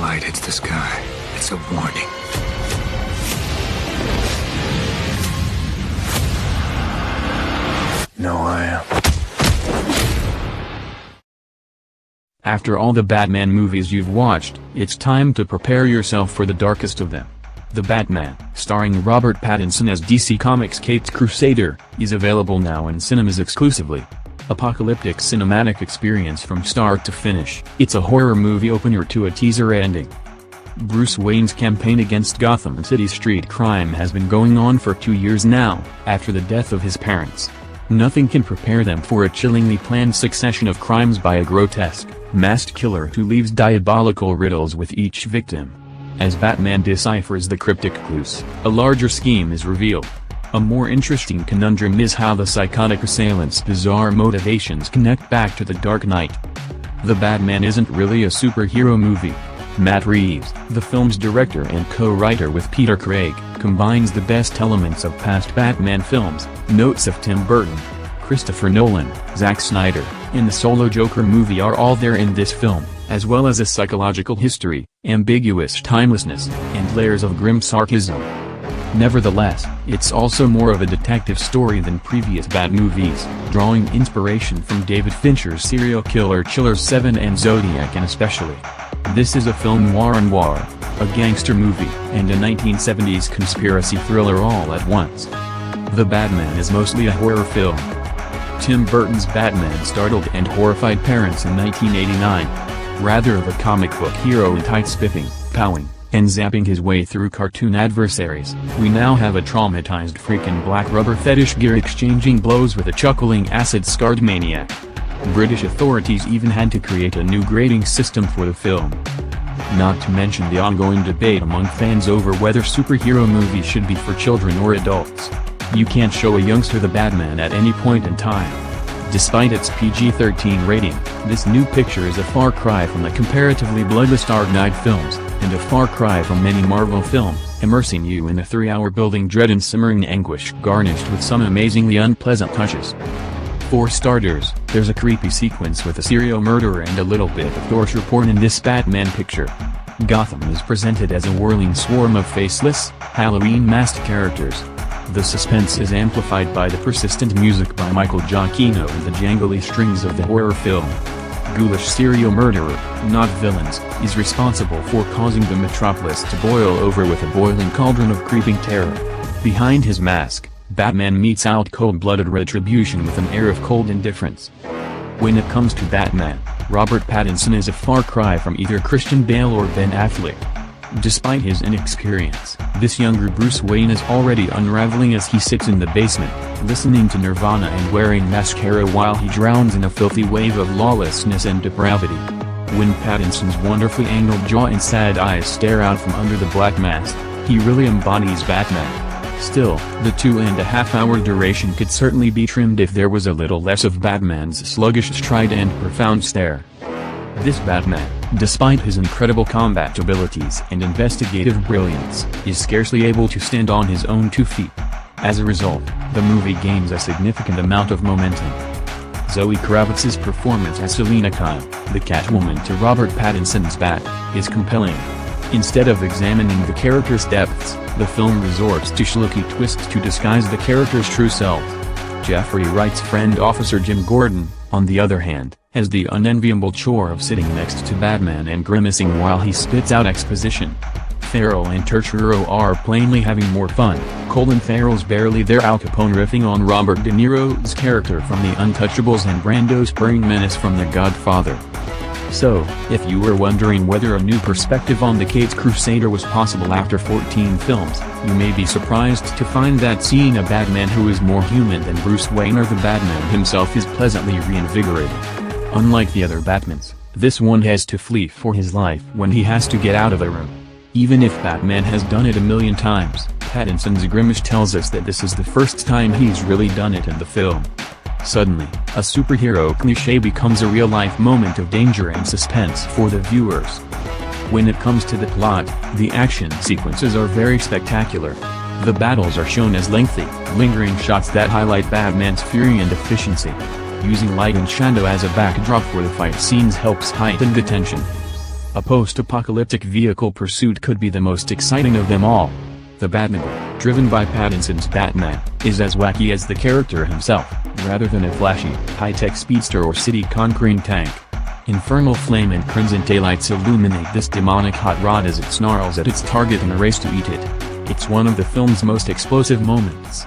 light hits the sky, it's a warning. No, I am. After all the Batman movies you've watched, it's time to prepare yourself for the darkest of them. The Batman, starring Robert Pattinson as DC Comics' Caped Crusader, is available now in cinemas exclusively. Apocalyptic cinematic experience from start to finish. It's a horror movie opener to a teaser ending. Bruce Wayne's campaign against Gotham City's street crime has been going on for 2 years now, after the death of his parents. Nothing can prepare them for a chillingly planned succession of crimes by a grotesque, masked killer who leaves diabolical riddles with each victim. As Batman deciphers the cryptic clues, a larger scheme is revealed. A more interesting conundrum is how the psychotic assailant's bizarre motivations connect back to the Dark Knight. The Batman isn't really a superhero movie. Matt Reeves, the film's director and co-writer with Peter Craig, combines the best elements of past Batman films, notes of Tim Burton, Christopher Nolan, Zack Snyder, and the solo Joker movie are all there in this film, as well as a psychological history, ambiguous timelessness, and layers of grim sarcasm. Nevertheless, it's also more of a detective story than previous Bat movies, drawing inspiration from David Fincher's serial killer Chillers 7 and Zodiac and especially. This is a film noir, a gangster movie, and a 1970s conspiracy thriller all at once. The Batman is mostly a horror film. Tim Burton's Batman startled and horrified parents in 1989. Rather of a comic book hero in tights spiffing, powing, and zapping his way through cartoon adversaries, we now have a traumatized freak in black rubber fetish gear exchanging blows with a chuckling acid-scarred maniac. British authorities even had to create a new grading system for the film. Not to mention the ongoing debate among fans over whether superhero movies should be for children or adults. You can't show a youngster the Batman at any point in time. Despite its PG-13 rating, this new picture is a far cry from the comparatively bloodless Dark Knight films, and a far cry from many Marvel films, immersing you in a 3-hour building dread and simmering anguish garnished with some amazingly unpleasant touches. For starters, there's a creepy sequence with a serial murderer and a little bit of torture porn in this Batman picture. Gotham is presented as a whirling swarm of faceless, Halloween-masked characters. The suspense is amplified by the persistent music by Michael Giacchino and the jangly strings of the horror film. Ghoulish serial murderer, not villains, is responsible for causing the metropolis to boil over with a boiling cauldron of creeping terror. Behind his mask, Batman metes out cold-blooded retribution with an air of cold indifference. When it comes to Batman, Robert Pattinson is a far cry from either Christian Bale or Ben Affleck. Despite his inexperience, this younger Bruce Wayne is already unraveling as he sits in the basement, listening to Nirvana and wearing mascara while he drowns in a filthy wave of lawlessness and depravity. When Pattinson's wonderfully angled jaw and sad eyes stare out from under the black mask, he really embodies Batman. Still, the 2.5-hour duration could certainly be trimmed if there was a little less of Batman's sluggish stride and profound stare. This Batman, despite his incredible combat abilities and investigative brilliance, is scarcely able to stand on his own 2 feet. As a result, the movie gains a significant amount of momentum. Zoe Kravitz'S performance as Selina Kyle, the Catwoman to Robert Pattinson's Bat, is compelling. Instead of examining the character's depths, the film resorts to schlocky twists to disguise the character's true self. Jeffrey Wright's friend Officer Jim Gordon, on the other hand, has the unenviable chore of sitting next to Batman and grimacing while he spits out exposition. Farrell and Turturro are plainly having more fun. Colin Farrell's barely there, Al Capone riffing on Robert De Niro's character from The Untouchables and Brando's purring menace from The Godfather. So, if you were wondering whether a new perspective on the Caped Crusader was possible after 14 films, you may be surprised to find that seeing a Batman who is more human than Bruce Wayne or the Batman himself is pleasantly reinvigorating. Unlike the other Batmans, this one has to flee for his life when he has to get out of a room. Even if Batman has done it a million times, Pattinson's grimace tells us that this is the first time he's really done it in the film. Suddenly, a superhero cliché becomes a real-life moment of danger and suspense for the viewers. When it comes to the plot, the action sequences are very spectacular. The battles are shown as lengthy, lingering shots that highlight Batman's fury and efficiency. Using light and shadow as a backdrop for the fight scenes helps heighten the tension. A post-apocalyptic vehicle pursuit could be the most exciting of them all. The Batmobile, driven by Pattinson's Batman, is as wacky as the character himself, rather than a flashy, high-tech speedster or city conquering tank. Infernal flame and crimson taillights illuminate this demonic hot rod as it snarls at its target in a race to eat it. It's one of the film's most explosive moments.